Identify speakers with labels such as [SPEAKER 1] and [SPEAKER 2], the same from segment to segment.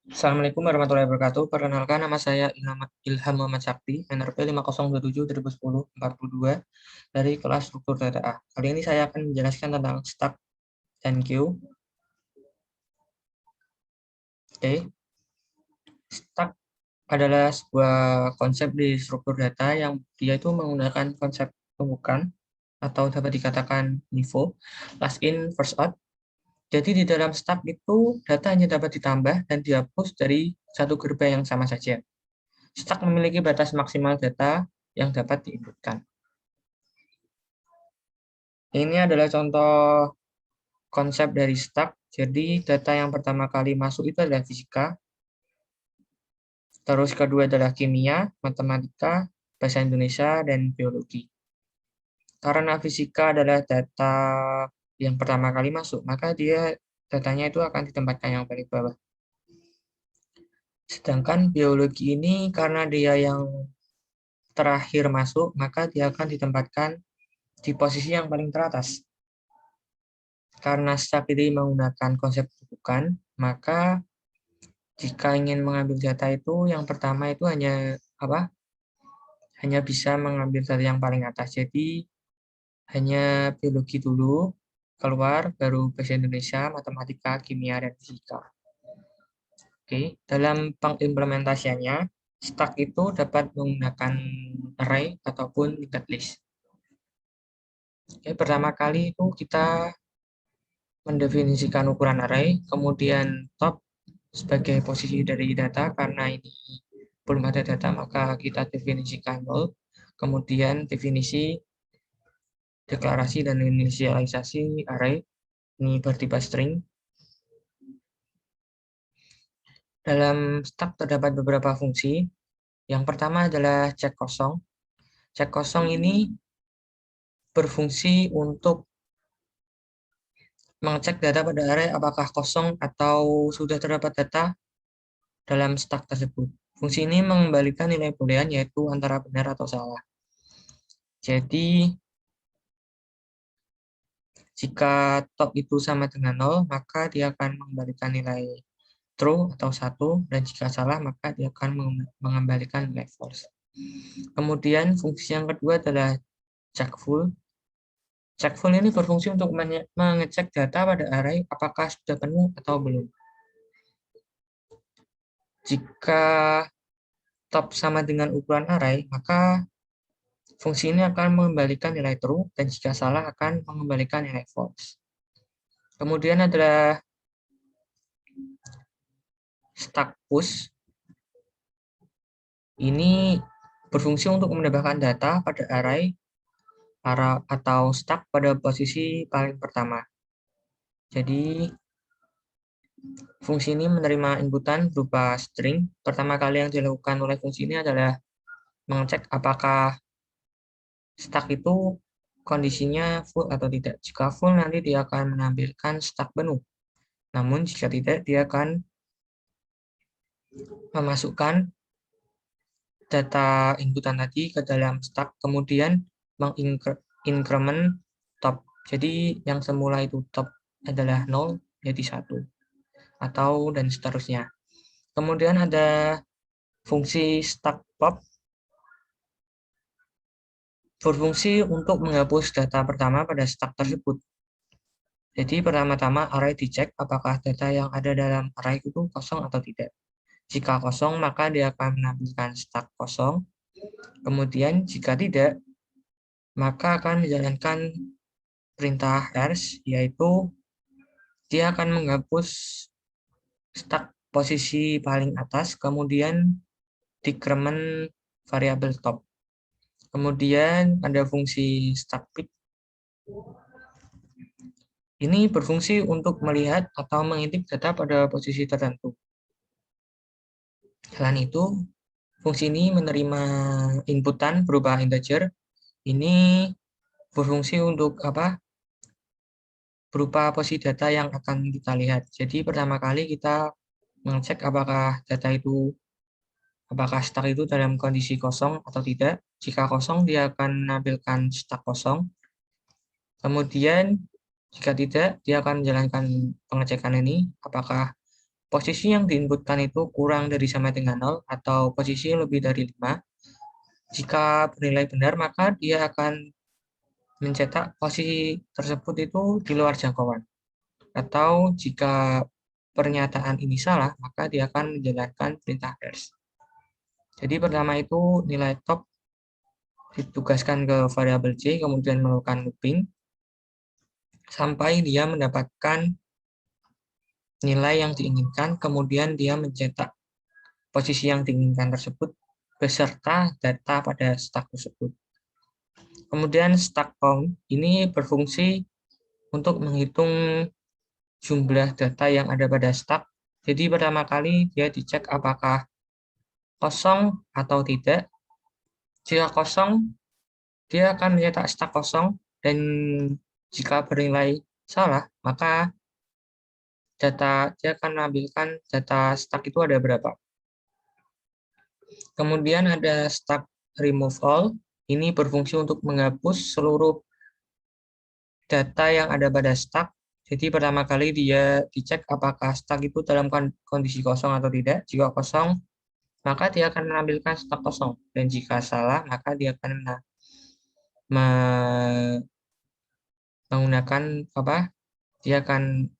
[SPEAKER 1] Assalamualaikum warahmatullahi wabarakatuh. Perkenalkan, nama saya Ilham Muhammad Sakti, NRP 5027-2010-42 dari kelas struktur data A. Kali ini saya akan menjelaskan tentang stack dan queue. Oke, stack adalah sebuah konsep di struktur data yang dia itu menggunakan konsep tumpukan atau dapat dikatakan NIFO, last in, first out. Jadi di dalam stack itu data hanya dapat ditambah dan dihapus dari satu gerbang yang sama saja. Stack memiliki batas maksimal data yang dapat diinputkan. Ini adalah contoh konsep dari stack. Jadi data yang pertama kali masuk itu adalah fisika, terus kedua adalah kimia, matematika, bahasa Indonesia, dan biologi. Karena fisika adalah data yang pertama kali masuk, maka datanya itu akan ditempatkan yang paling bawah. Sedangkan biologi ini karena dia yang terakhir masuk, maka dia akan ditempatkan di posisi yang paling teratas. Karena stack ini menggunakan konsep tumpukan, maka jika ingin mengambil data itu, yang pertama itu hanya bisa mengambil data yang paling atas. Jadi hanya biologi dulu keluar, baru bahasa Indonesia, matematika, kimia, dan fisika. Oke, dalam pengimplementasiannya, stack itu dapat menggunakan array ataupun linked list. Oke, pertama kali itu kita mendefinisikan ukuran array, kemudian top sebagai posisi dari data, karena ini belum ada data maka kita definisikan null, kemudian definisi, deklarasi, dan inisialisasi array, ini bertipe string. Dalam stack terdapat beberapa fungsi. Yang pertama adalah cek kosong. Cek kosong ini berfungsi untuk mengecek data pada array apakah kosong atau sudah terdapat data dalam stack tersebut. Fungsi ini mengembalikan nilai boolean yaitu antara benar atau salah. Jadi jika top itu sama dengan 0, maka dia akan mengembalikan nilai true atau 1, dan jika salah maka dia akan mengembalikan nilai false. Kemudian fungsi yang kedua adalah check full. Check full ini berfungsi untuk mengecek data pada array apakah sudah penuh atau belum. Jika top sama dengan ukuran array, maka fungsi ini akan mengembalikan nilai true, dan jika salah akan mengembalikan nilai false. Kemudian adalah stack push. Ini berfungsi untuk menambahkan data pada array atau stack pada posisi paling pertama. Jadi fungsi ini menerima inputan berupa string. Pertama kali yang dilakukan oleh fungsi ini adalah mengecek apakah stack itu kondisinya full atau tidak. Jika full, nanti dia akan menampilkan stack penuh. Namun jika tidak, dia akan memasukkan data inputan tadi ke dalam stack, kemudian mengincrement top. Jadi yang semula itu top adalah 0 jadi 1, atau dan seterusnya. Kemudian ada fungsi stack pop, berfungsi untuk menghapus data pertama pada stack tersebut. Jadi pertama-tama array dicek apakah data yang ada dalam array itu kosong atau tidak. Jika kosong, maka dia akan menampilkan stack kosong. Kemudian jika tidak, maka akan menjalankan perintah else, yaitu dia akan menghapus stack posisi paling atas, kemudian decrement variabel top. Kemudian ada fungsi stack pick. Ini berfungsi untuk melihat atau mengintip data pada posisi tertentu. Selain itu, fungsi ini menerima inputan berupa integer. Ini berfungsi untuk berupa posisi data yang akan kita lihat. Jadi pertama kali kita mengecek apakah stack itu dalam kondisi kosong atau tidak. Jika kosong, dia akan menampilkan stack kosong. Kemudian jika tidak, dia akan menjalankan pengecekan ini apakah posisi yang diinputkan itu kurang dari sama dengan 0 atau posisi lebih dari 5. Jika bernilai benar, maka dia akan mencetak posisi tersebut itu di luar jangkauan. Atau jika pernyataan ini salah, maka dia akan menjalankan perintah else. Jadi pertama itu nilai top ditugaskan ke variabel c, kemudian melakukan looping sampai dia mendapatkan nilai yang diinginkan, kemudian dia mencetak posisi yang diinginkan tersebut beserta data pada stack tersebut. Kemudian stack count ini berfungsi untuk menghitung jumlah data yang ada pada stack. Jadi pertama kali dia dicek apakah kosong atau tidak. Jika kosong, dia akan mencetak stack kosong, dan jika bernilai salah, maka dia akan menampilkan data stack itu ada berapa. Kemudian ada stack remove all, ini berfungsi untuk menghapus seluruh data yang ada pada stack. Jadi pertama kali dia dicek apakah stack itu dalam kondisi kosong atau tidak. Jika kosong, maka dia akan menampilkan stack kosong. Dan jika salah, maka dia akan menggunakan dia akan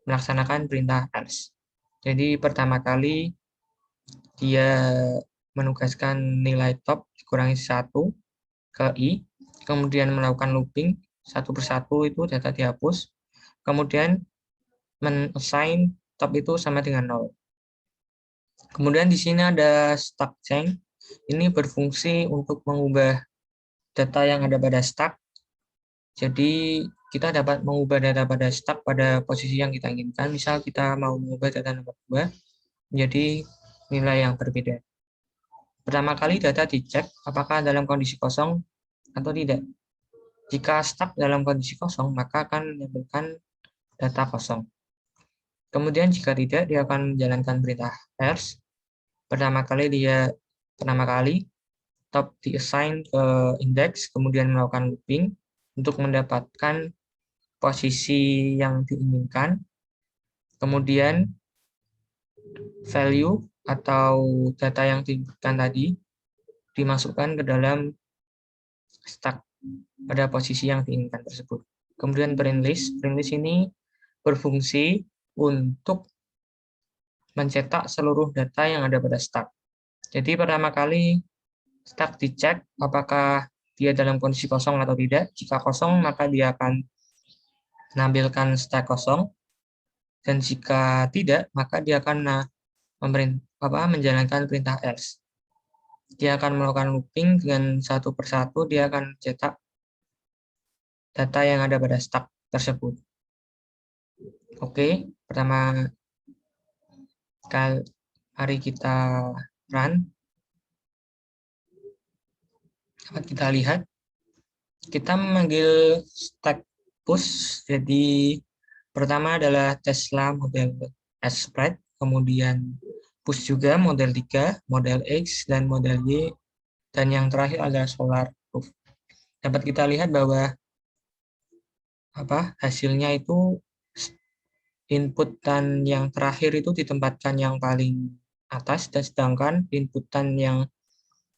[SPEAKER 1] melaksanakan perintah else. Jadi pertama kali dia menugaskan nilai top dikurangi 1 ke i, kemudian melakukan looping satu persatu itu data dihapus, kemudian men-assign top itu sama dengan 0. Kemudian di sini ada stack change, ini berfungsi untuk mengubah data yang ada pada stack. Jadi kita dapat mengubah data pada stack pada posisi yang kita inginkan. Misal kita mau mengubah data nomor 2 menjadi nilai yang berbeda. Pertama kali data dicek apakah dalam kondisi kosong atau tidak. Jika stack dalam kondisi kosong, maka akan menampilkan data kosong. Kemudian jika tidak, dia akan menjalankan perintah else. Pertama kali top di-assign ke index, kemudian melakukan looping untuk mendapatkan posisi yang diinginkan. Kemudian value atau data yang diinputkan tadi dimasukkan ke dalam stack pada posisi yang diinginkan tersebut. Kemudian print list ini berfungsi untuk mencetak seluruh data yang ada pada stack. Jadi pertama kali stack dicek apakah dia dalam kondisi kosong atau tidak. Jika kosong, maka dia akan menampilkan stack kosong. Dan jika tidak, maka dia akan menjalankan perintah else. Dia akan melakukan looping dengan satu persatu, dia akan cetak data yang ada pada stack tersebut. Oke, pertama kali mari kita run. Dapat kita lihat, kita memanggil stack push. Jadi pertama adalah Tesla model S-Spread, kemudian push juga model 3, model X, dan model Y, dan yang terakhir adalah Solar Roof. Dapat kita lihat bahwa hasilnya itu inputan yang terakhir itu ditempatkan yang paling atas, dan sedangkan inputan yang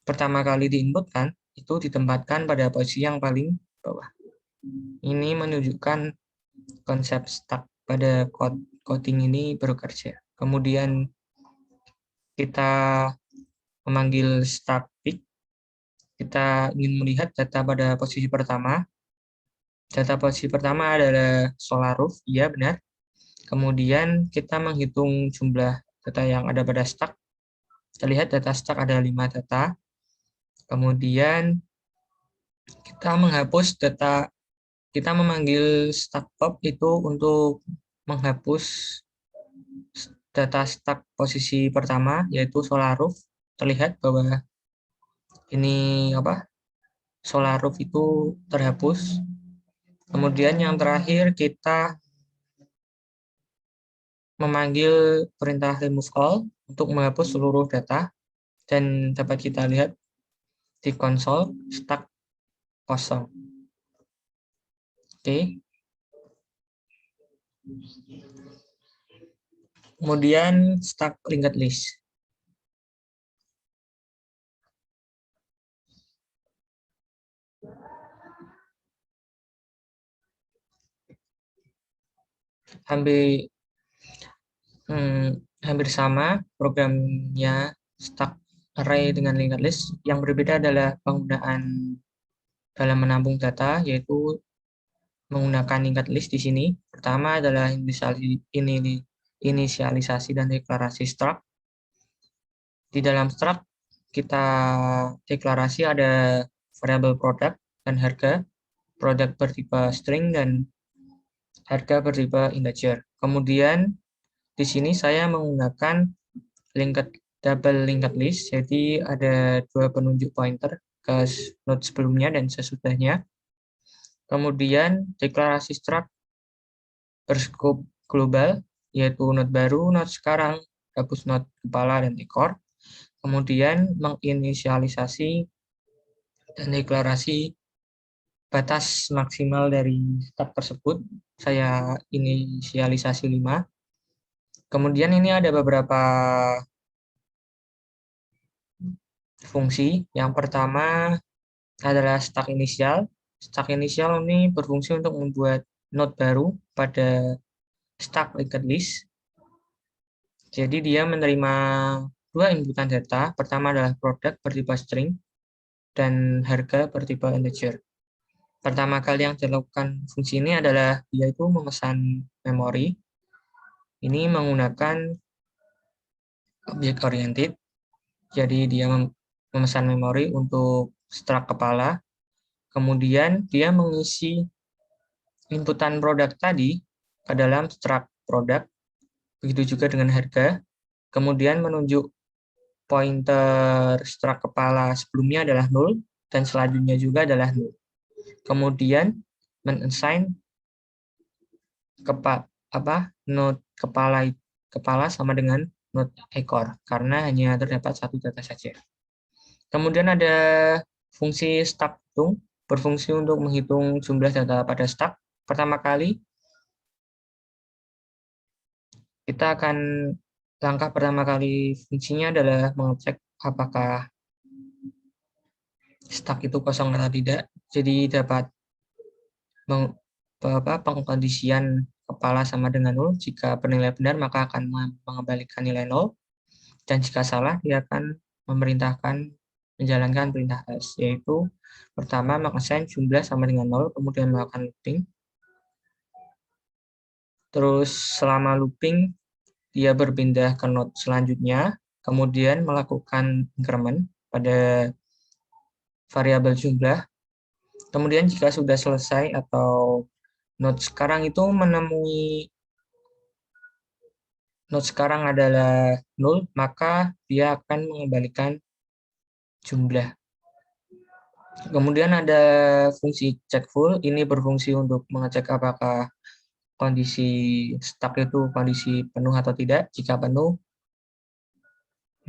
[SPEAKER 1] pertama kali diinputkan itu ditempatkan pada posisi yang paling bawah. Ini menunjukkan konsep stack pada coding ini bekerja. Kemudian kita memanggil stack pick. Kita ingin melihat data pada posisi pertama. Data posisi pertama adalah solar roof, iya benar. Kemudian kita menghitung jumlah data yang ada pada stack. Kita lihat data stack ada 5 data. Kemudian kita menghapus data, kita memanggil stack pop itu untuk menghapus data stack posisi pertama, yaitu solar roof. Terlihat bahwa ini solar roof itu terhapus. Kemudian yang terakhir kita memanggil perintah remove all untuk menghapus seluruh data, dan dapat kita lihat di konsol stack kosong. Oke. Kemudian stack linked list. Hampir hampir sama programnya stack array dengan linked list. Yang berbeda adalah penggunaan dalam menampung data, yaitu menggunakan linked list di sini. Pertama adalah inisialisasi dan deklarasi struct. Di dalam struct kita deklarasi ada variabel produk dan harga, produk bertipe string dan harga bertipe integer. Kemudian di sini saya menggunakan double linked list, jadi ada dua penunjuk pointer ke node sebelumnya dan sesudahnya. Kemudian deklarasi struct berskop global, yaitu node baru, node sekarang, hapus node kepala dan ekor. Kemudian menginisialisasi dan deklarasi batas maksimal dari stack tersebut. Saya inisialisasi 5. Kemudian ini ada beberapa fungsi. Yang pertama adalah stack inisial. Stack inisial ini berfungsi untuk membuat node baru pada stack linked list. Jadi dia menerima dua inputan data. Pertama adalah produk bertipe string dan harga bertipe integer. Pertama kali yang dilakukan fungsi ini adalah yaitu memesan memori. Ini menggunakan object oriented. Jadi dia memesan memori untuk struct kepala. Kemudian dia mengisi inputan produk tadi ke dalam struct produk. Begitu juga dengan harga. Kemudian menunjuk pointer struct kepala sebelumnya adalah 0 dan selanjutnya juga adalah 0. Kemudian men-assign node kepala sama dengan node ekor karena hanya terdapat satu data saja. Kemudian ada fungsi stack hitung, berfungsi untuk menghitung jumlah data pada stack. Pertama kali langkah pertama kali fungsinya adalah mengecek apakah stack itu kosong atau tidak. Jadi dapat pengkondisian kepala sama dengan 0. Jika bernilai benar, maka akan mengembalikan nilai 0. Dan jika salah, dia akan memerintahkan menjalankan perintah else, yaitu pertama mengassign jumlah sama dengan 0, kemudian melakukan looping. Terus selama looping, dia berpindah ke node selanjutnya, kemudian melakukan increment pada variabel jumlah. Kemudian jika sudah selesai atau node sekarang adalah 0, maka dia akan mengembalikan jumlah. Kemudian ada fungsi check full, ini berfungsi untuk mengecek apakah kondisi stack itu kondisi penuh atau tidak. Jika penuh,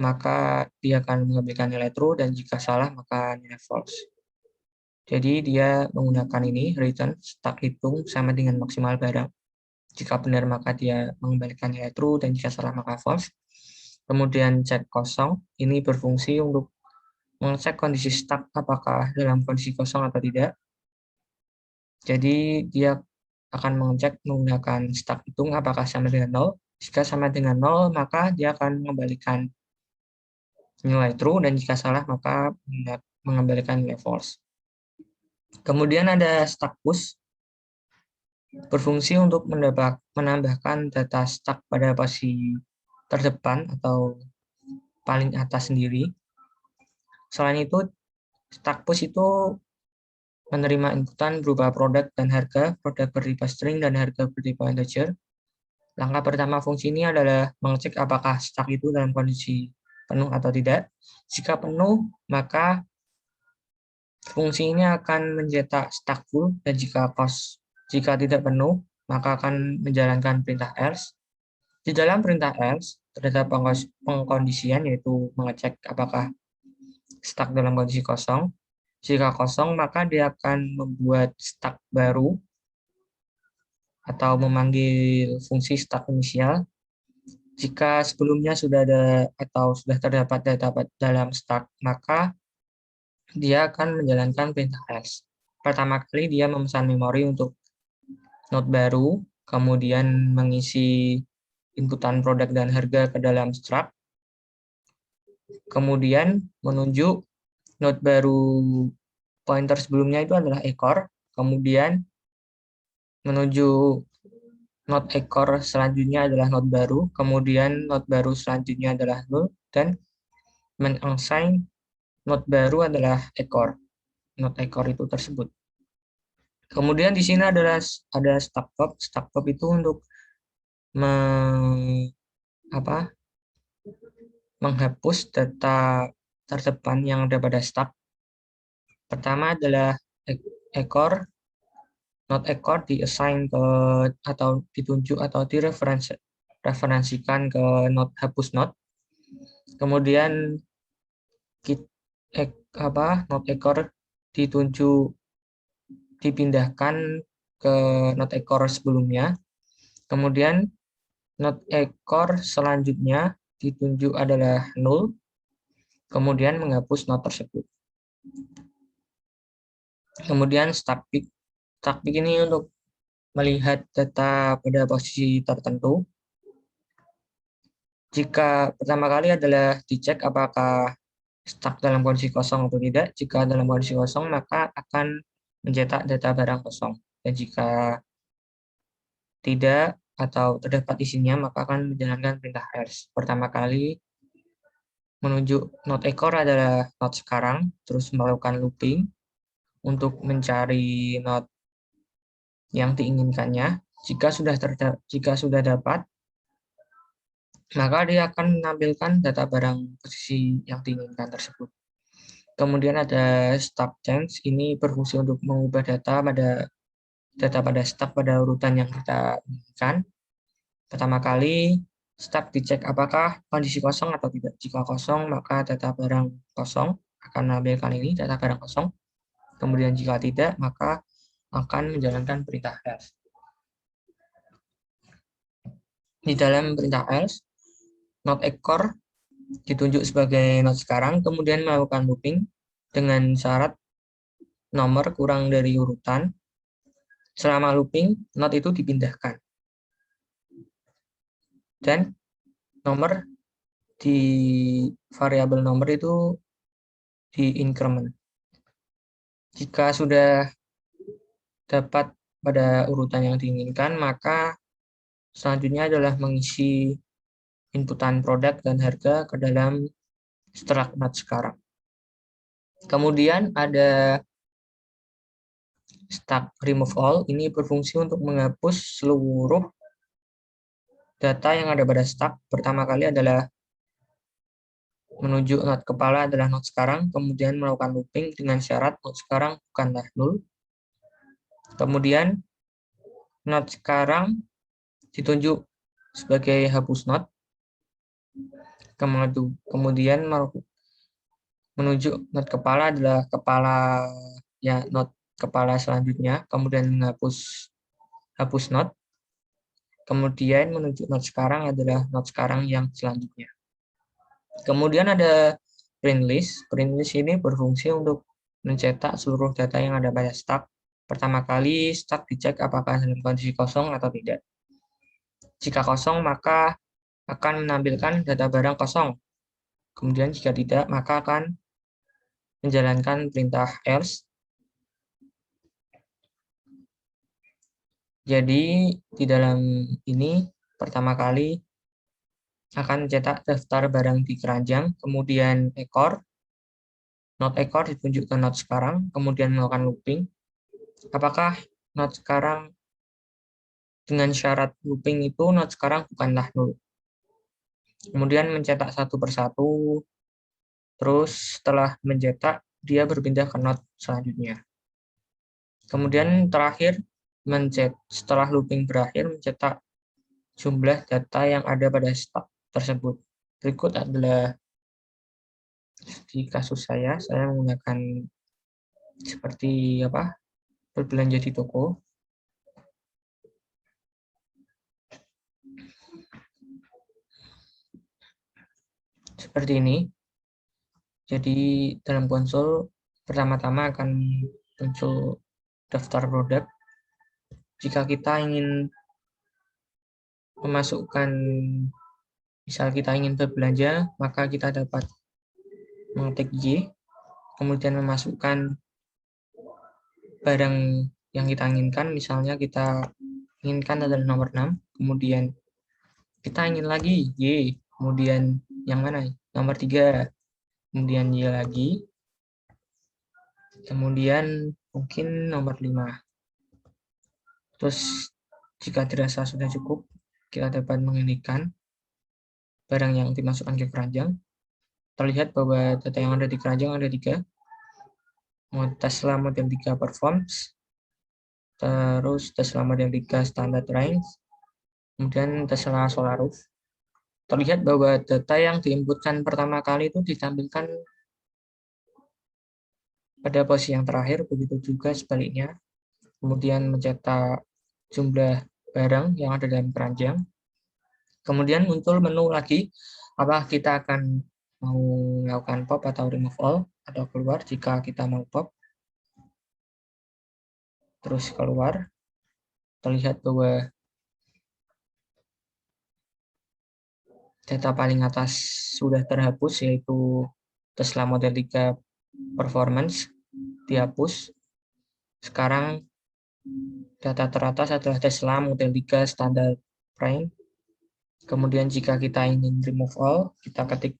[SPEAKER 1] maka dia akan mengembalikan nilai true, dan jika salah, maka nilai false. Jadi dia menggunakan ini, return stack hitung sama dengan maksimal barang. Jika benar, maka dia mengembalikan nilai true, dan jika salah, maka false. Kemudian check kosong, ini berfungsi untuk mengecek kondisi stack apakah dalam kondisi kosong atau tidak. Jadi dia akan mengecek menggunakan stack hitung apakah sama dengan 0. Jika sama dengan 0, maka dia akan mengembalikan nilai true, dan jika salah, maka mengembalikan nilai false. Kemudian ada stack push, berfungsi untuk menambahkan data stack pada posisi terdepan atau paling atas sendiri. Selain itu, stack push itu menerima inputan berupa produk dan harga, produk bertipe string dan harga bertipe integer. Langkah pertama fungsi ini adalah mengecek apakah stack itu dalam kondisi penuh atau tidak. Jika penuh, maka fungsi ini akan mencetak stack full, dan jika tidak penuh, maka akan menjalankan perintah else. Di dalam perintah else terdapat pengkondisian, yaitu mengecek apakah stack dalam kondisi kosong. Jika kosong, maka dia akan membuat stack baru atau memanggil fungsi stack inisial. Jika sebelumnya sudah ada atau sudah terdapat data dalam stack, maka dia akan menjalankan perintah else. Pertama kali dia memesan memori untuk node baru, kemudian mengisi inputan produk dan harga ke dalam struct, kemudian menunjuk node baru pointer sebelumnya itu adalah ekor, kemudian menuju node ekor selanjutnya adalah node baru, kemudian node baru selanjutnya adalah null, dan men-assign node baru adalah ekor, node ekor itu tersebut. Kemudian di sini ada stack top. Stack top itu untuk menghapus data terdepan yang ada pada stack. Pertama adalah ekor, node ekor diassign ke atau ditunjuk atau direferensikan ke node hapus node. Kemudian node ekor ditunjuk dipindahkan ke node ekor sebelumnya. Kemudian node ekor selanjutnya ditunjuk adalah null, kemudian menghapus node tersebut. Kemudian stack pick. Stack pick ini untuk melihat data pada posisi tertentu. Jika pertama kali adalah dicek apakah stack dalam kondisi kosong atau tidak. Jika dalam kondisi kosong, maka akan mencetak data barang kosong. Dan jika tidak atau terdapat isinya, maka akan menjalankan perintah else. Pertama kali menunjuk node ekor adalah node sekarang, terus melakukan looping untuk mencari node yang diinginkannya. Jika sudah dapat, maka dia akan menampilkan data barang posisi yang diinginkan tersebut. Kemudian ada stack change, ini berfungsi untuk mengubah data pada stack pada urutan yang kita inginkan. Pertama kali stack dicek apakah kondisi kosong atau tidak. Jika kosong, maka data barang kosong akan menampilkan ini data barang kosong. Kemudian jika tidak, maka akan menjalankan perintah else. Di dalam perintah else, node ekor ditunjuk sebagai node sekarang, kemudian melakukan looping dengan syarat nomor kurang dari urutan. Selama looping, node itu dipindahkan. Dan nomor di variabel nomor itu di increment. Jika sudah dapat pada urutan yang diinginkan, maka selanjutnya adalah mengisi inputan produk dan harga ke dalam struct node sekarang. Kemudian ada stack remove all, ini berfungsi untuk menghapus seluruh data yang ada pada stack. Pertama kali adalah menunjuk node kepala adalah node sekarang, kemudian melakukan looping dengan syarat node sekarang bukanlah null. Kemudian node sekarang ditunjuk sebagai hapus node. Kemudian menunjuk node kepala adalah node kepala selanjutnya, kemudian hapus node. Kemudian menunjuk node sekarang adalah node sekarang yang selanjutnya. Kemudian ada print list. Print list ini berfungsi untuk mencetak seluruh data yang ada pada stack. Pertama kali stack dicek apakah dalam kondisi kosong atau tidak. Jika kosong, maka akan menampilkan data barang kosong. Kemudian jika tidak, maka akan menjalankan perintah else. Jadi di dalam ini pertama kali akan mencetak daftar barang di keranjang, kemudian ekor, node ekor ditunjuk ke node sekarang, kemudian melakukan looping. Apakah node sekarang dengan syarat looping itu node sekarang bukanlah null. Kemudian mencetak satu persatu, terus setelah mencetak dia berpindah ke node selanjutnya. Kemudian terakhir setelah looping berakhir mencetak jumlah data yang ada pada stack tersebut. Berikut adalah di kasus saya menggunakan seperti berbelanja di toko. seperti ini. Jadi dalam konsol pertama-tama akan muncul daftar produk. Jika kita ingin memasukkan, misal kita ingin berbelanja, maka kita dapat mengetik Y, kemudian memasukkan barang yang kita inginkan. Misalnya kita inginkan adalah nomor 6, kemudian kita ingin lagi Y, kemudian yang mana? Nomor 3, kemudian Y lagi, kemudian mungkin nomor 5. Terus jika dirasa sudah cukup, kita dapat menginginkan barang yang dimasukkan ke keranjang. Terlihat bahwa data yang ada di keranjang ada 3. Tesla Model 3 Performance, terus Tesla Model 3 Standard Range, kemudian Tesla Solarus. Terlihat bahwa data yang diinputkan pertama kali itu ditampilkan pada posisi yang terakhir, begitu juga sebaliknya. Kemudian mencetak jumlah barang yang ada dalam keranjang. Kemudian muncul menu lagi, apakah kita akan mau melakukan pop atau remove all, atau keluar. Jika kita mau pop, terus keluar, terlihat bahwa data paling atas sudah terhapus, yaitu Tesla Model 3 Performance dihapus. Sekarang data teratas adalah Tesla Model 3 Standard Range. Kemudian jika kita ingin remove all, kita ketik,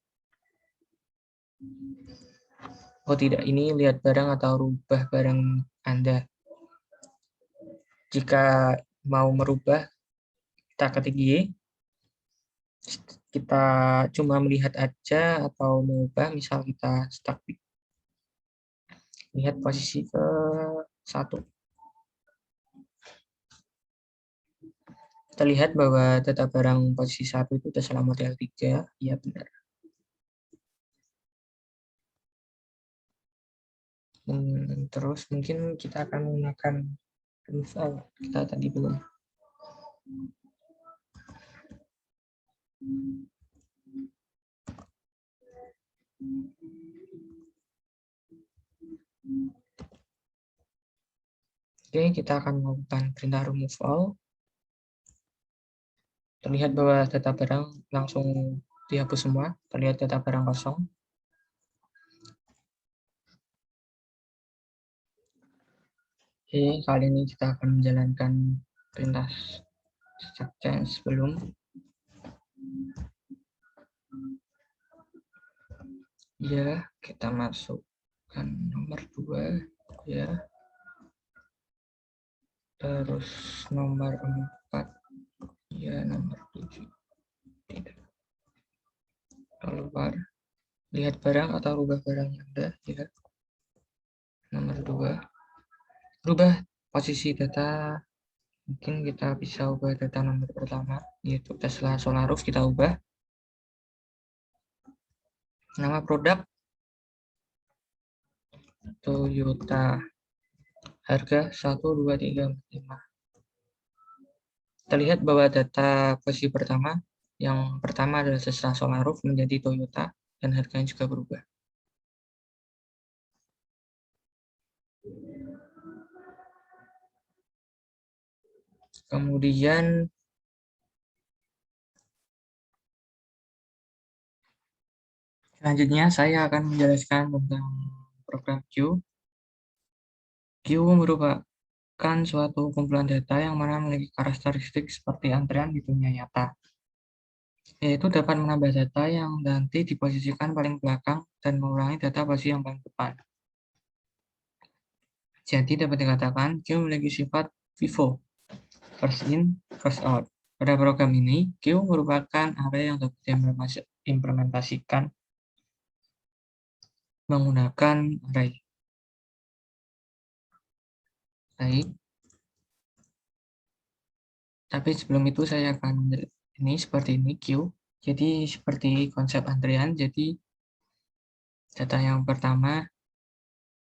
[SPEAKER 1] oh tidak, ini lihat barang atau rubah barang Anda. Jika mau merubah, kita ketik Y. Kita cuma melihat aja atau mengubah, misal kita stuck, lihat posisi ke 1. Terlihat bahwa data barang posisi 1 itu Tesla Model 3, ya benar. Terus mungkin kita akan menggunakan remove all, kita tadi belum. Oke, kita akan melakukan perintah remove all. Terlihat bahwa data barang langsung dihapus semua, terlihat data barang kosong. Oke, kali ini kita akan menjalankan perintah stack change sebelum. Ya, kita masukkan nomor 2, ya. Terus nomor 4, ya, nomor 7. Tidak. Keluar. Lihat barang atau rubah barang yang ada, ya. Nomor 2. Rubah posisi data. Mungkin kita bisa ubah data nomor pertama, yaitu Tesla Solarus, kita ubah. Nama produk Toyota. Harga 1, 2, 3, 4, 5. Terlihat bahwa data posisi pertama, yang pertama adalah Tesla Solarus menjadi Toyota, dan harganya juga berubah. Kemudian selanjutnya saya akan menjelaskan tentang program Q. Q merupakan suatu kumpulan data yang mana memiliki karakteristik seperti antrian di dunia nyata, yaitu dapat menambah data yang nanti diposisikan paling belakang dan mengurangi data posisi yang paling depan. Jadi dapat dikatakan Q memiliki sifat FIFO, first in, first out. Pada program ini, Q merupakan array yang dapat diimplementasikan menggunakan array. Baik. Tapi sebelum itu saya akan ini seperti ini Q. Jadi seperti konsep antrian. Jadi data yang pertama,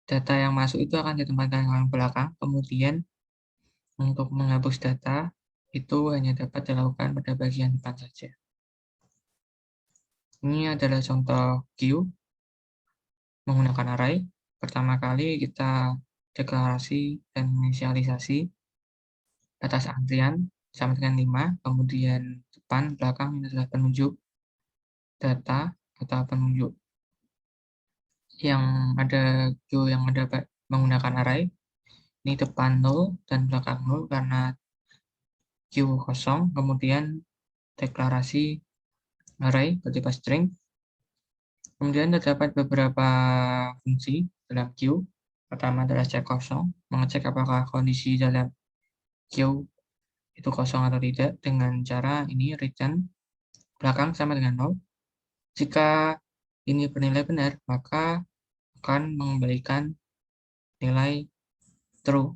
[SPEAKER 1] data yang masuk itu akan ditempatkan yang belakang. Kemudian untuk menghapus data itu hanya dapat dilakukan pada bagian depan saja. Ini adalah contoh queue menggunakan array. Pertama kali kita deklarasi dan inisialisasi atas antrian sama dengan 5, kemudian depan, belakang ini adalah penunjuk data atau penunjuk yang ada queue yang ada menggunakan array. Ini depan 0 dan belakang 0 karena queue kosong, kemudian deklarasi array bertipe string. Kemudian terdapat beberapa fungsi dalam queue. Pertama adalah cek kosong, mengecek apakah kondisi dalam queue itu kosong atau tidak dengan cara ini return belakang sama dengan 0. Jika ini bernilai benar, maka akan mengembalikan nilai true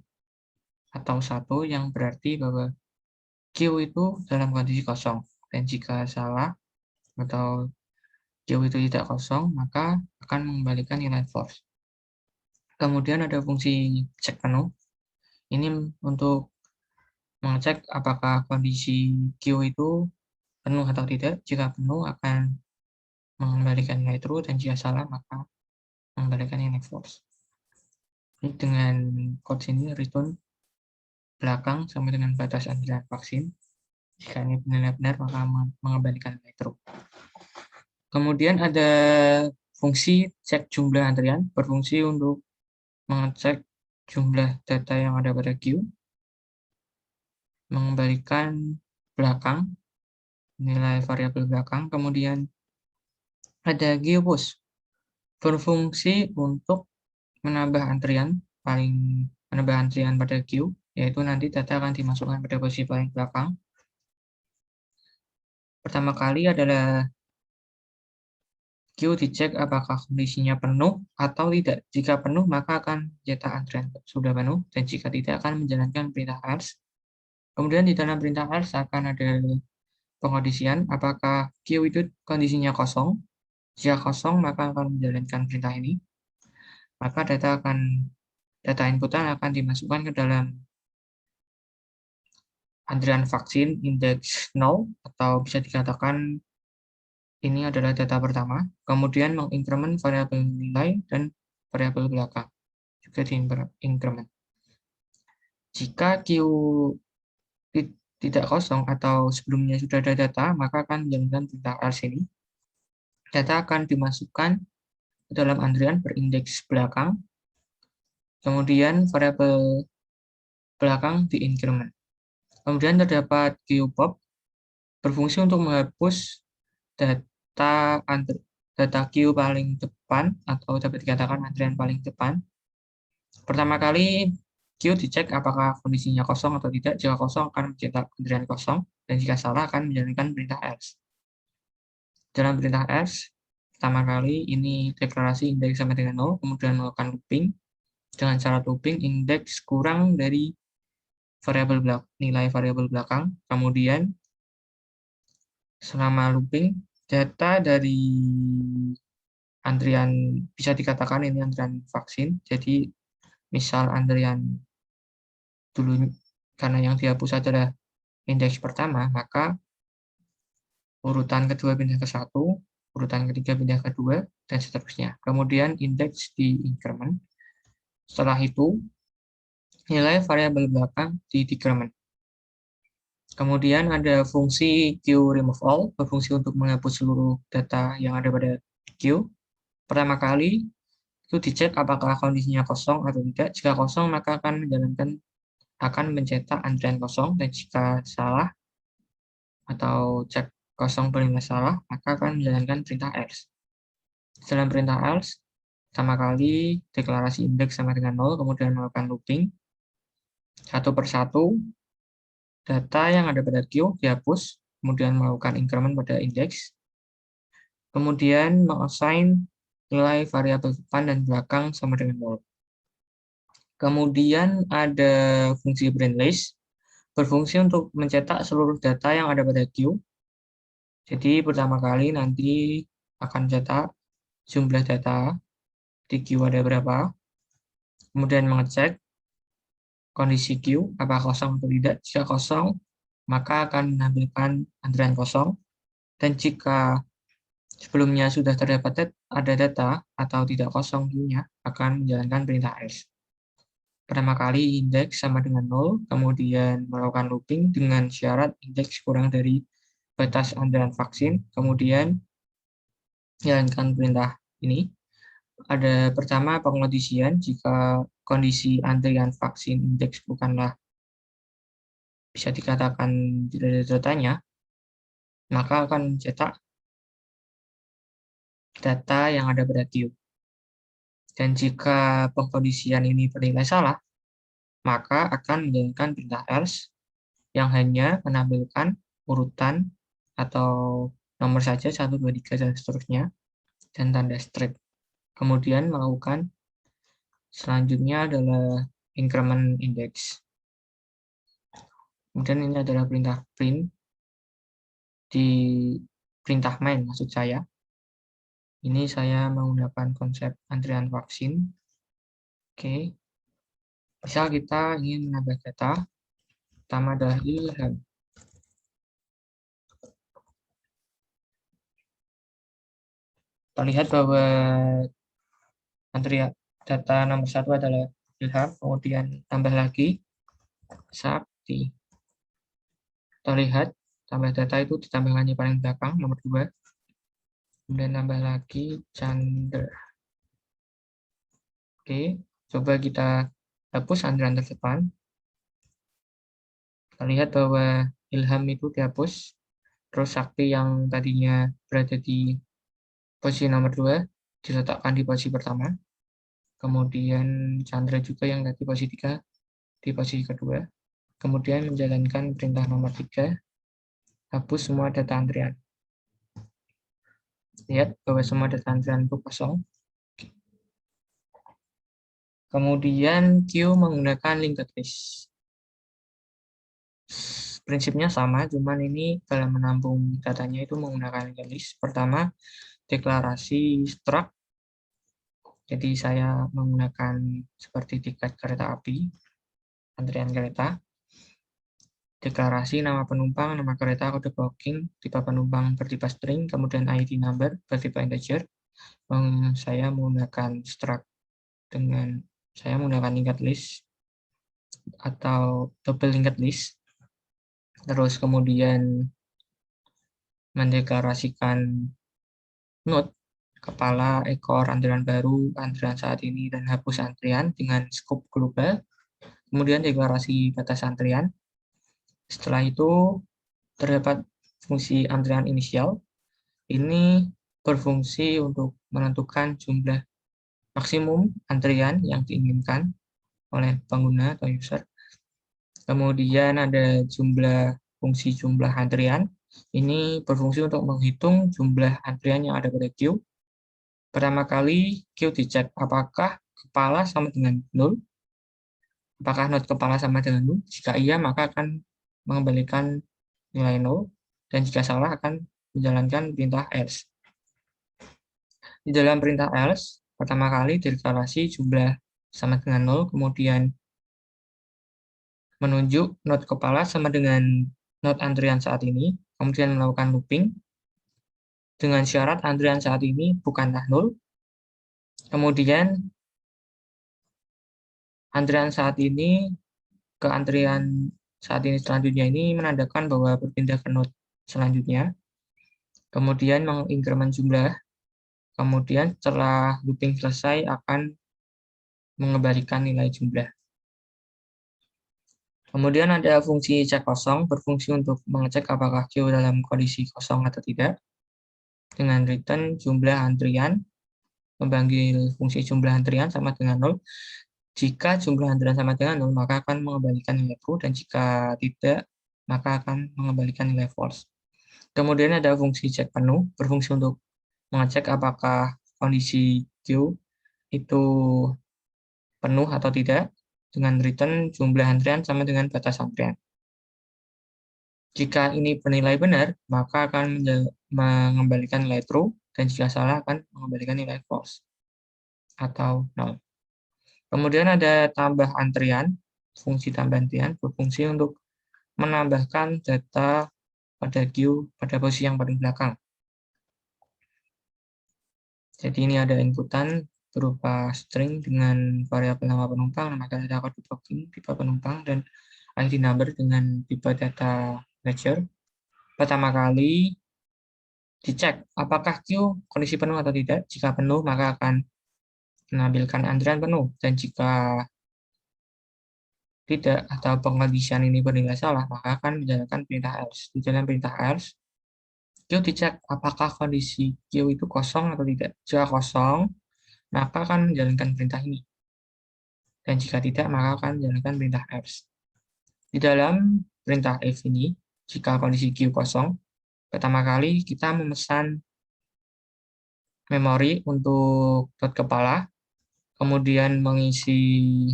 [SPEAKER 1] atau 1 yang berarti bahwa queue itu dalam kondisi kosong. Dan jika salah atau queue itu tidak kosong, maka akan mengembalikan nilai false. Kemudian ada fungsi cek penuh. Ini untuk mengecek apakah kondisi queue itu penuh atau tidak. Jika penuh akan mengembalikan nilai true, dan jika salah maka mengembalikan nilai false. Ini dengan code sini return belakang sama dengan batas antrian vaksin. Jika ini benar-benar maka mengembalikan nilai true. Kemudian ada fungsi cek jumlah antrian, berfungsi untuk mengecek jumlah data yang ada pada queue, mengembalikan belakang, nilai variabel belakang. Kemudian ada queuePush, berfungsi untuk menambah antrian pada queue, yaitu nanti data akan dimasukkan pada posisi paling belakang. Pertama kali adalah queue dicek apakah kondisinya penuh atau tidak. Jika penuh, maka akan cetak antrian sudah penuh, dan jika tidak akan menjalankan perintah else. Kemudian di dalam perintah else akan ada pengkondisian apakah queue itu kondisinya kosong. Jika kosong, maka akan menjalankan perintah ini. Maka data inputan akan dimasukkan ke dalam antrian vaksin indeks 0, atau bisa dikatakan ini adalah data pertama, kemudian menginkremen variabel nilai dan variabel belakang, juga diinkremen. Jika queue tidak kosong atau sebelumnya sudah ada data, maka akan menjalankan perintah else ini. Data akan dimasukkan ke dalam antrian berindeks belakang, kemudian variabel belakang diinkremen. Kemudian terdapat queue pop, berfungsi untuk menghapus data queue paling depan, atau dapat dikatakan antrian paling depan. Pertama kali queue dicek apakah kondisinya kosong atau tidak. Jika kosong akan mencetak antrian kosong, dan jika salah akan menjalankan perintah else. Dalam perintah else, pertama kali ini deklarasi indeks sama dengan 0, kemudian melakukan looping. Dengan syarat looping, indeks kurang dari nilai variabel belakang. Kemudian selama looping, data dari antrian bisa dikatakan ini antrian vaksin. Jadi misal antrian dulu, karena yang dihapus adalah indeks pertama, maka urutan kedua pindah ke 1, urutan ketiga pindah ke 2, dan seterusnya. Kemudian indeks diinkremen. Setelah itu, nilai variabel belakang di-decrement. Kemudian ada fungsi queue_remove_all, berfungsi untuk menghapus seluruh data yang ada pada queue. Pertama kali, itu dicek apakah kondisinya kosong atau tidak. Jika kosong, maka akan mencetak antrian kosong, dan jika salah atau cek kosong bernilai salah, maka akan menjalankan perintah else. Dalam perintah else, pertama kali deklarasi indeks sama dengan 0, kemudian melakukan looping. Satu persatu, data yang ada pada queue dihapus, kemudian melakukan increment pada indeks, kemudian mengassign nilai variabel depan dan belakang sama dengan 0. Kemudian ada fungsi print list, berfungsi untuk mencetak seluruh data yang ada pada queue. Jadi pertama kali nanti akan cetak jumlah data di queue ada berapa, kemudian mengecek kondisi queue apakah kosong atau tidak. Jika kosong, maka akan menampilkan antrian kosong, dan jika sebelumnya sudah terdapat ada data atau tidak kosong queue-nya akan menjalankan perintah else. Pertama kali indeks sama dengan 0, kemudian melakukan looping dengan syarat indeks kurang dari batas antrian vaksin, kemudian jalankan perintah ini. Ada pertama pengkondisian, jika kondisi antrian vaksin indeks bukanlah bisa dikatakan tidak ada datanya, maka akan mencetak data yang ada pada queue. Dan jika pengkondisian ini bernilai salah, maka akan menjalankan perintah else yang hanya menampilkan urutan atau nomor saja 1, 2, 3, dan seterusnya, dan tanda strip. Kemudian melakukan selanjutnya adalah increment index. Kemudian ini adalah perintah print di perintah main maksud saya. Ini saya menggunakan konsep antrian vaksin. Oke. Misal kita ingin menambah data, pertama adalah Ilham. Kita lihat bahwa antrian data nomor 1 adalah Ilham, kemudian tambah lagi Sakti. Kita lihat tambah data itu ditambahkannya paling belakang nomor 2, kemudian tambah lagi Chandra. Oke, coba kita hapus antrian terdepan. Kita lihat bahwa Ilham itu dihapus, terus Sakti yang tadinya berada di posisi nomor 2 diletakkan di posisi pertama, kemudian Chandra juga yang tadi posisi 3 di posisi kedua, kemudian menjalankan perintah nomor 3, hapus semua data antrian. Lihat bahwa semua data antrian itu kosong. Kemudian queue menggunakan linked list. Prinsipnya sama, cuman ini dalam menampung datanya itu menggunakan linked list. Pertama, deklarasi struct. Jadi saya menggunakan seperti tiket kereta api, antrian kereta. Deklarasi nama penumpang, nama kereta, kode booking, tipe penumpang bertipe string, kemudian ID number bertipe integer. Saya menggunakan struct dengan saya menggunakan linked list atau double linked list. Terus kemudian mendeklarasikan node, kepala, ekor, antrian baru, antrian saat ini, dan hapus antrian dengan scope global. Kemudian deklarasi batas antrian. Setelah itu terdapat fungsi antrian inisial. Ini berfungsi untuk menentukan jumlah maksimum antrian yang diinginkan oleh pengguna atau user. Kemudian ada fungsi jumlah antrian. Ini berfungsi untuk menghitung jumlah antrian yang ada pada queue. Pertama kali queue dicek apakah kepala sama dengan 0. Apakah node kepala sama dengan 0? Jika iya, maka akan mengembalikan nilai 0. Dan jika salah, akan menjalankan perintah else. Di dalam perintah else, pertama kali deklarasi jumlah sama dengan 0, kemudian menunjuk node kepala sama dengan node antrian saat ini, kemudian melakukan looping dengan syarat antrian saat ini bukanlah 0. Kemudian antrian saat ini ke antrian saat ini selanjutnya ini menandakan bahwa berpindah ke node selanjutnya. Kemudian mengincrement jumlah. Kemudian setelah looping selesai akan mengembalikan nilai jumlah. Kemudian ada fungsi cek kosong, berfungsi untuk mengecek apakah queue dalam kondisi kosong atau tidak. Dengan return jumlah antrian, memanggil fungsi jumlah antrian sama dengan 0. Jika jumlah antrian sama dengan 0, maka akan mengembalikan nilai true, dan jika tidak, maka akan mengembalikan nilai false. Kemudian ada fungsi cek penuh, berfungsi untuk mengecek apakah kondisi queue itu penuh atau tidak, dengan return jumlah antrian sama dengan batas antrian. Jika ini bernilai benar, maka akan mengembalikan nilai true, dan jika salah akan mengembalikan nilai false atau 0. Kemudian ada tambah antrian, fungsi tambah antrian berfungsi untuk menambahkan data pada queue pada posisi yang paling belakang. Jadi ini ada inputan berupa string dengan variabel nama penumpang, nama data kode booking, tipe penumpang, dan ID number dengan tipe data ledger. Pertama kali dicek apakah queue kondisi penuh atau tidak. Jika penuh, maka akan menampilkan antrian penuh, dan jika tidak atau pengkondisian ini bernilai salah, maka akan menjalankan perintah else. Di dalam perintah else, queue dicek apakah kondisi queue itu kosong atau tidak. Jika kosong, maka akan menjalankan perintah ini. Dan jika tidak, maka akan menjalankan perintah else. Di dalam perintah if ini, jika kondisi queue kosong, pertama kali kita memesan memori untuk dot kepala, kemudian mengisi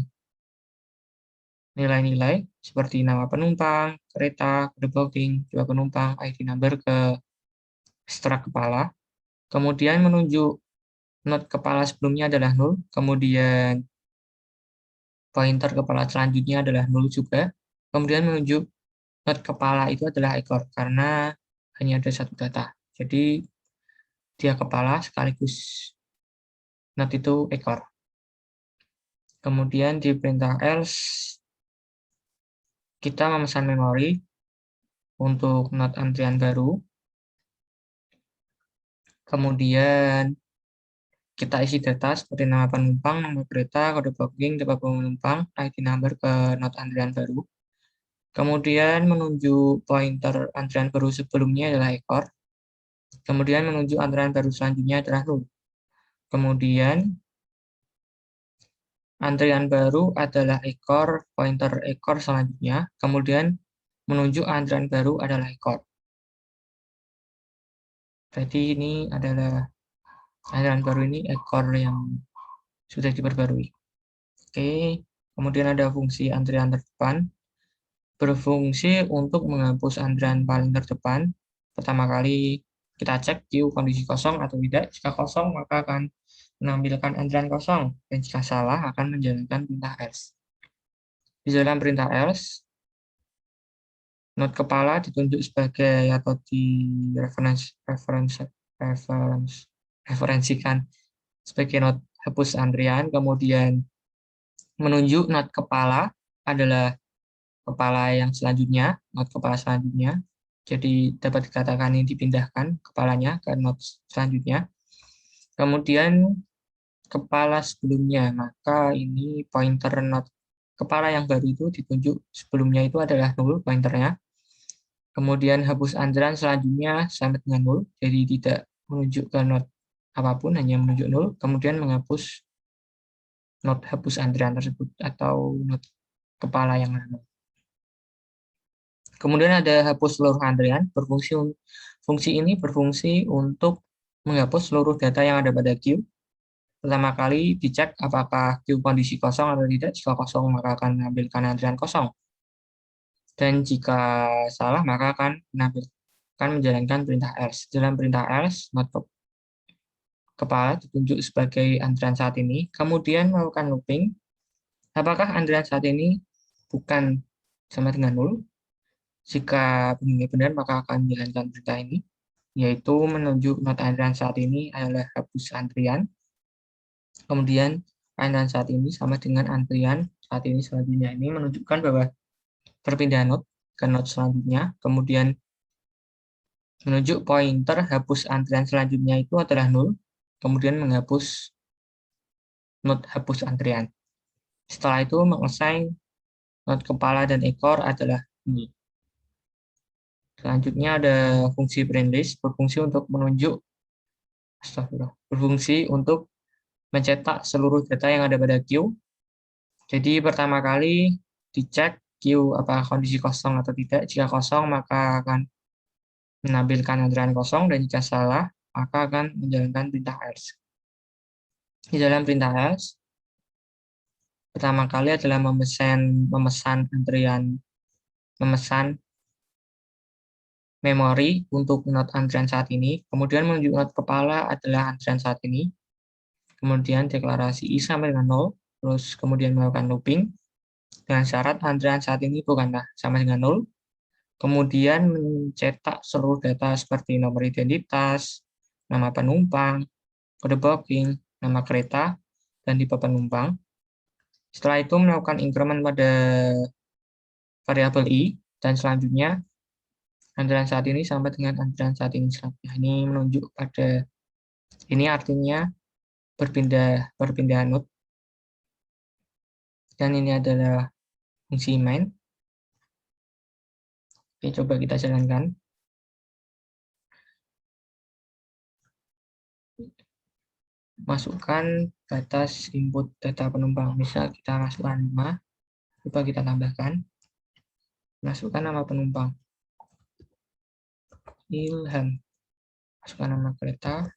[SPEAKER 1] nilai-nilai seperti nama penumpang, kereta, kode booking, jumlah penumpang, ID number ke strak kepala, kemudian menunjuk not kepala sebelumnya adalah 0, kemudian pointer kepala selanjutnya adalah 0 juga, kemudian menunjuk not kepala itu adalah ekor, karena hanya ada satu data. Jadi dia kepala sekaligus not itu ekor. Kemudian di perintah else, kita memesan memori untuk not antrian baru. Kemudian kita isi data seperti nama penumpang, nama kereta, kode booking, tipe penumpang, ID number ke not antrian baru. Kemudian menunjuk pointer antrian baru sebelumnya adalah ekor. Kemudian menunjuk antrian baru selanjutnya adalah 0. Kemudian antrian baru adalah ekor, pointer ekor selanjutnya. Kemudian menunjuk antrian baru adalah ekor. Jadi ini adalah antrian baru ini ekor yang sudah diperbarui. Oke, kemudian ada fungsi antrian terdepan. Berfungsi untuk menghapus antrian paling terdepan. Pertama kali kita cek queue kondisi kosong atau tidak. Jika kosong, maka akan menampilkan antrian kosong. Dan jika salah, akan menjalankan perintah else. Di dalam perintah else, not kepala ditunjuk sebagai atau referensikan sebagai not hapus antrian, kemudian menunjuk not kepala adalah kepala yang selanjutnya, not kepala selanjutnya. Jadi dapat dikatakan ini dipindahkan kepalanya ke not selanjutnya. Kemudian kepala sebelumnya, maka ini pointer not kepala yang baru itu ditunjuk sebelumnya itu adalah 0 pointernya. Kemudian hapus antrian selanjutnya sama dengan 0, jadi tidak menunjukkan not apapun, hanya menunjuk 0. Kemudian menghapus not hapus antrian tersebut atau not kepala yang mana. Kemudian ada hapus seluruh antrian. Fungsi ini berfungsi untuk menghapus seluruh data yang ada pada queue. Pertama kali dicek apakah queue kondisi kosong atau tidak. Jika kosong, maka akan menampilkan antrian kosong. Dan jika salah, maka akan menjalankan perintah else. Dalam perintah else, not kepala ditunjuk sebagai antrian saat ini. Kemudian melakukan looping. Apakah antrian saat ini bukan sama dengan 0? Jika benar, maka akan menjalankan perintah ini, yaitu menunjuk not antrian saat ini adalah hapus antrian. Kemudian antrian saat ini sama dengan antrian saat ini selanjutnya. Ini menunjukkan bahwa perpindahan not ke not selanjutnya. Kemudian menunjuk pointer hapus antrian selanjutnya itu adalah 0. Kemudian menghapus not hapus antrian. Setelah itu mengassign not kepala dan ekor adalah ini. Selanjutnya ada fungsi print list, berfungsi untuk mencetak seluruh data yang ada pada queue. Jadi pertama kali dicek queue apakah kondisi kosong atau tidak. Jika kosong, maka akan menampilkan antrian kosong, dan jika salah, maka akan menjalankan perintah else. Di dalam perintah else, pertama kali adalah memesan memori untuk not antrian saat ini, kemudian menunjuk not kepala adalah antrian saat ini, kemudian deklarasi i sampai dengan 0, terus kemudian melakukan looping dengan syarat antrian saat ini bukanlah sama dengan 0, kemudian mencetak seluruh data seperti nomor identitas, nama penumpang, kode booking, nama kereta, dan tipe penumpang. Setelah itu melakukan increment pada variabel i, dan selanjutnya antrian saat ini sampai dengan antrian saat ini selanjutnya. Ini menunjuk pada, ini artinya perpindahan node, dan ini adalah fungsi main. Oke, coba kita jalankan. Masukkan batas input data penumpang. Misal kita masukkan 5, coba kita tambahkan. Masukkan nama penumpang. Ilham. Masukkan nama kereta.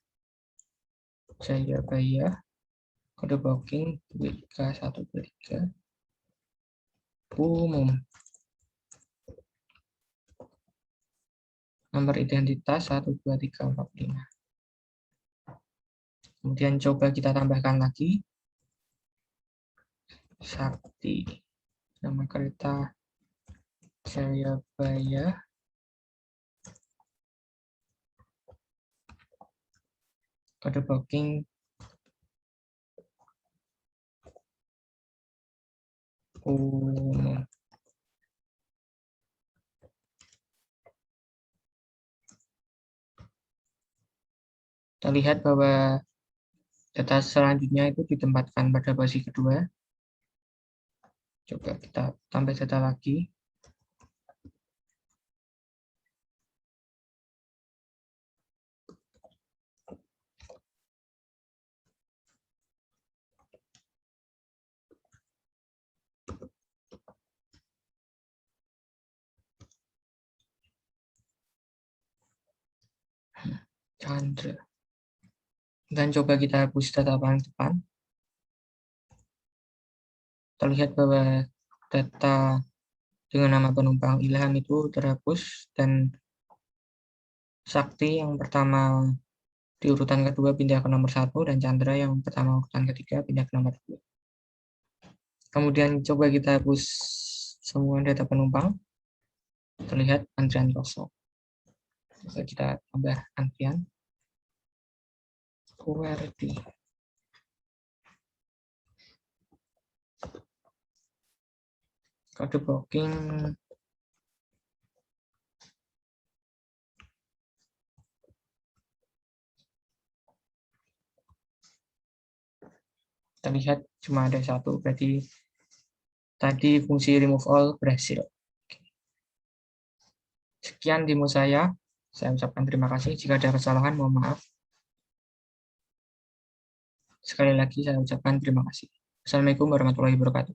[SPEAKER 1] Jayabaya. Kode booking 3123. Umum. Nomor identitas 12345. Kemudian coba kita tambahkan lagi. Sakti. Nama kereta Jayabaya. Kode booking umum. Kita lihat bahwa data selanjutnya itu ditempatkan pada posisi kedua. Coba kita tambah data lagi. Chandra. Dan coba kita hapus data paling depan. Terlihat bahwa data dengan nama penumpang Ilham itu terhapus, dan Sakti yang pertama di urutan kedua pindah ke nomor 1, dan Chandra yang pertama urutan ketiga pindah ke nomor 2. Kemudian coba kita hapus semua data penumpang. Terlihat antrian kosong. Coba kita tambah antrian. QWERTY. Kode booking terlihat cuma ada satu, berarti tadi fungsi remove all berhasil. Sekian demo saya ucapkan terima kasih. Jika ada kesalahan, mohon maaf. Sekali lagi saya ucapkan terima kasih. Assalamualaikum warahmatullahi wabarakatuh.